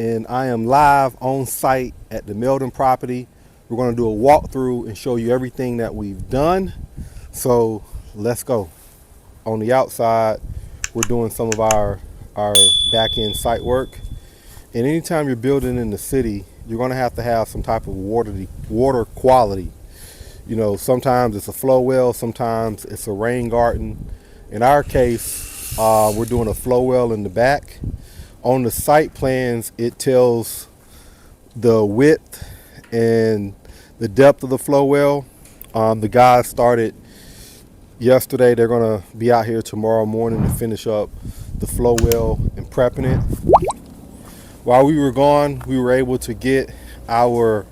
and I am live on site at the Meldon property. We're going to do a walkthrough and show you everything that we've done. So let's go. On the outside, we're doing some of our back-end site work. And anytime you're building in the city, you're going to have some type of water quality. You know, sometimes it's a flow well, sometimes it's a rain garden. In our case, we're doing a flow well in the back. On the site plans, it tells the width and the depth of the flow well. The guys started yesterday. They're gonna be out here tomorrow morning to finish up the flow well and prepping it. While we were gone, we were able to get our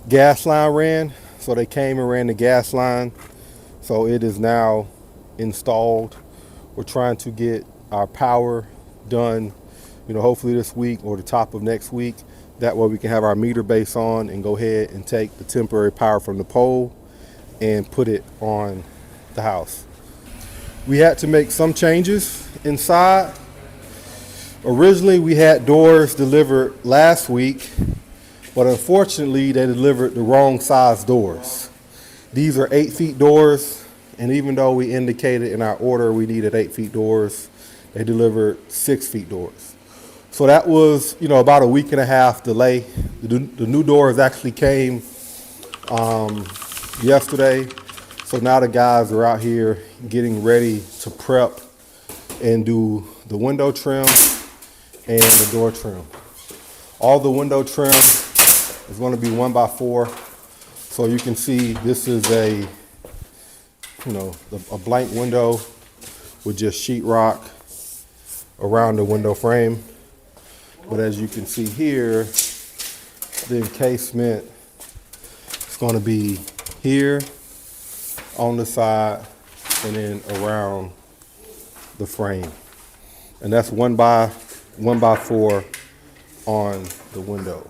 gas line ran. So they came and ran the gas line. So it is now installed. We're trying to get our power done, you know, hopefully this week or the top of next week. That way we can have our meter base on and go ahead and take the temporary power from the pole and put it on the house. We had to make some changes inside. Originally we had doors delivered last week, but unfortunately they delivered the wrong size doors. These are 8 feet doors, and even though we indicated in our order we needed 8 feet doors, they delivered 6 feet doors. So that was, you know, about a week and a half delay. The new doors actually came yesterday. So now the guys are out here getting ready to prep and do the window trim and the door trim. All the window trim is going to be 1x4. So you can see this is a blank window with just sheetrock around the window frame. But as you can see here, the encasement is going to be here on the side and then around the frame. And that's 1x4 on the window.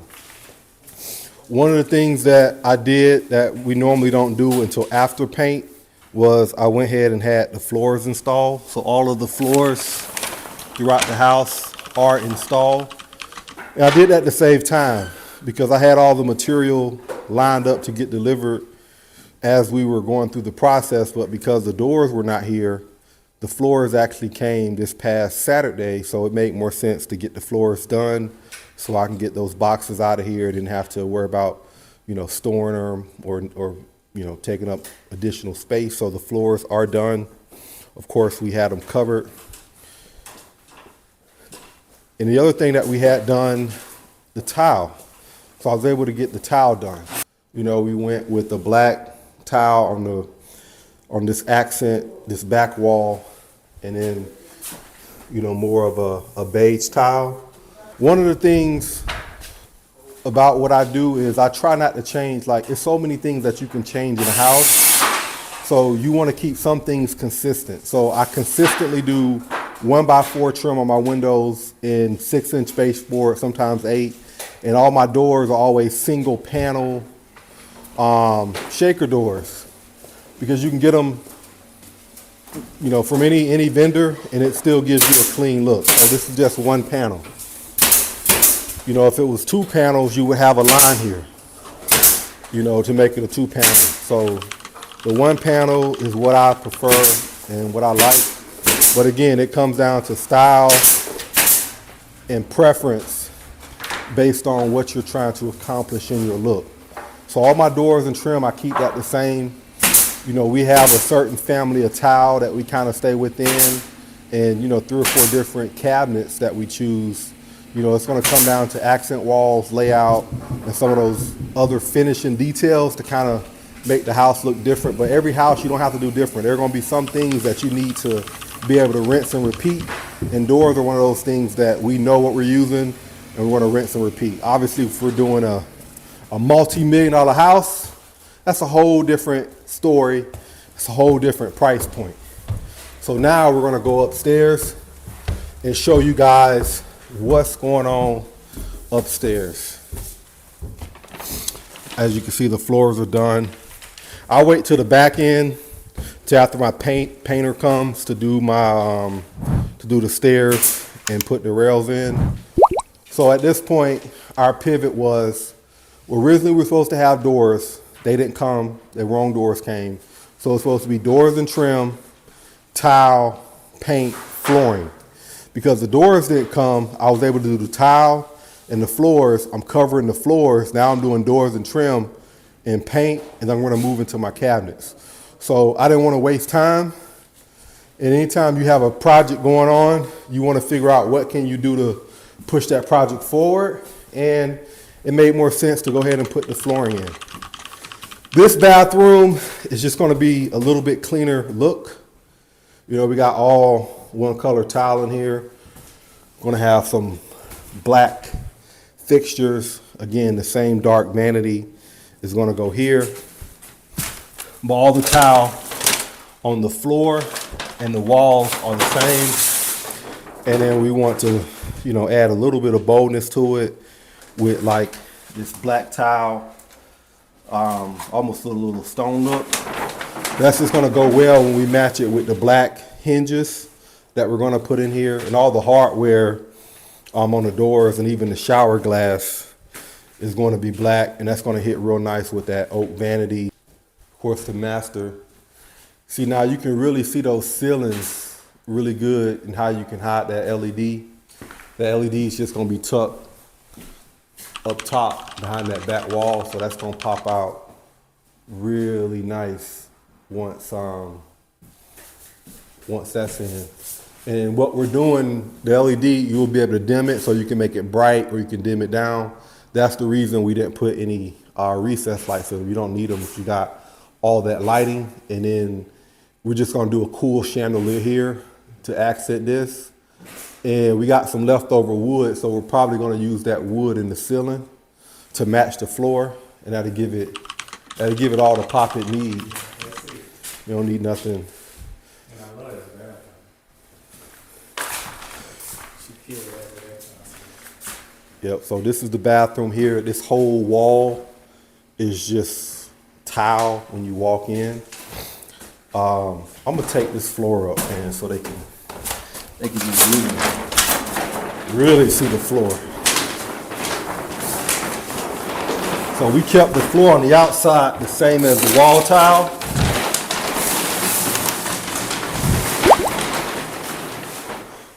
One of the things that I did that we normally don't do until after paint was I went ahead and had the floors installed. So all of the floors throughout the house are installed. And I did that to save time because I had all the material lined up to get delivered as we were going through the process, but because the doors were not here, the floors actually came this past Saturday, so it made more sense to get the floors done so I can get those boxes out of here and didn't have to worry about, you know, storing them or you know, taking up additional space. So the floors are done. Of course, we had them covered. And the other thing that we had done, the tile. So I was able to get the tile done. You know, we went with the black tile on this accent, this back wall, and then, you know, more of a beige tile. One of the things about what I do is I try not to change, like, there's so many things that you can change in a house. So you want to keep some things consistent. So I consistently do 1x4 trim on my windows in 6-inch baseboard, sometimes 8. And all my doors are always single panel shaker doors, because you can get them, you know, from any vendor and it still gives you a clean look. So this is just one panel. You know, if it was 2 panels, you would have a line here, you know, to make it a 2 panel. So the 1 panel is what I prefer and what I like. But again, it comes down to style and preference based on what you're trying to accomplish in your look. So all my doors and trim, I keep that the same. You know, we have a certain family of tile that we kind of stay within, and, you know, 3 or 4 different cabinets that we choose. You know, it's going to come down to accent walls, layout, and some of those other finishing details to kind of make the house look different. But every house you don't have to do different. There are going to be some things that you need to be able to rinse and repeat. And doors are one of those things that we know what we're using and we're going to rinse and repeat. Obviously, if we're doing a multi-million-dollar house, that's a whole different story. It's a whole different price point. So now we're going to go upstairs and show you guys what's going on upstairs. As you can see, the floors are done. I'll wait till the back end, till after my painter comes to do my to do the stairs and put the rails in. So at this point, our pivot was, well, originally we were supposed to have doors. They didn't come, the wrong doors came. So it's supposed to be doors and trim, tile, paint, flooring. Because the doors didn't come, I was able to do the tile and the floors. I'm covering the floors. Now I'm doing doors and trim and paint, and I'm gonna move into my cabinets. So I didn't wanna waste time. And anytime you have a project going on, you wanna figure out what can you do to push that project forward. And it made more sense to go ahead and put the flooring in. This bathroom is just gonna be a little bit cleaner look. You know, we got all one color tile in here. Gonna have some black fixtures. Again, the same dark vanity is gonna go here. But all the tile on the floor and the walls are the same. And then we want to, you know, add a little bit of boldness to it with like this black tile, almost a little stone look. That's just gonna go well when we match it with the black hinges that we're gonna put in here, and all the hardware on the doors and even the shower glass is gonna be black, and that's gonna hit real nice with that oak vanity. Of course, the master. See, now you can really see those ceilings really good and how you can hide that LED. The LED is just gonna be tucked up top behind that back wall, so that's gonna pop out really nice once that's in. And what we're doing, the LED, you'll be able to dim it so you can make it bright or you can dim it down. That's the reason we didn't put any recessed lights in. You don't need them if you got all that lighting. And then we're just gonna do a cool chandelier here to accent this. And we got some leftover wood, so we're probably gonna use that wood in the ceiling to match the floor, and that'll give it all the pop it needs. You don't need nothing. Yep, so this is the bathroom here. This whole wall is just tile when you walk in. I'm gonna take this floor up, man, so they can just really see the floor. So we kept the floor on the outside the same as the wall tile.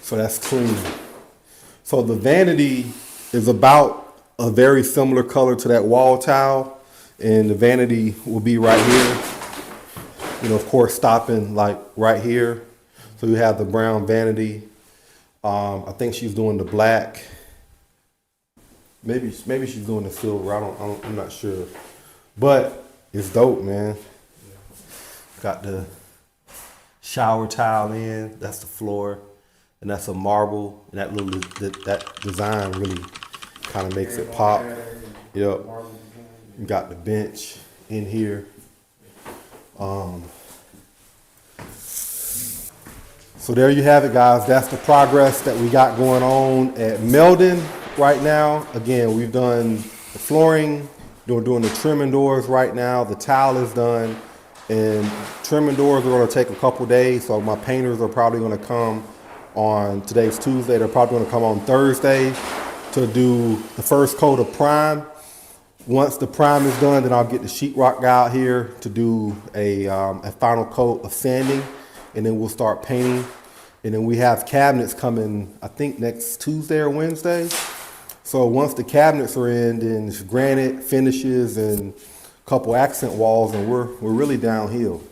So that's clean. So the vanity is about a very similar color to that wall tile, and the vanity will be right here. You know, of course, stopping like right here. So you have the brown vanity. I think she's doing the black. Maybe she's doing the silver. I'm not sure, but it's dope, man. Got the shower tile in. That's the floor, and that's a marble. And that design really kind of makes it pop. Yep. You got the bench in here. So there you have it, guys. That's the progress that we got going on at Meldon right now. Again, we've done the flooring, doing the trimming doors right now. The tile is done, and trimming doors are going to take a couple days. So my painters are probably going to come on, today's Tuesday, they're probably going to come on Thursday to do the first coat of prime. Once the prime is done, then I'll get the sheetrock guy out here to do a final coat of sanding, and then we'll start painting. And then we have cabinets coming, I think next Tuesday or Wednesday. So once the cabinets are in, then it's granite finishes and a couple accent walls, and we're really downhill.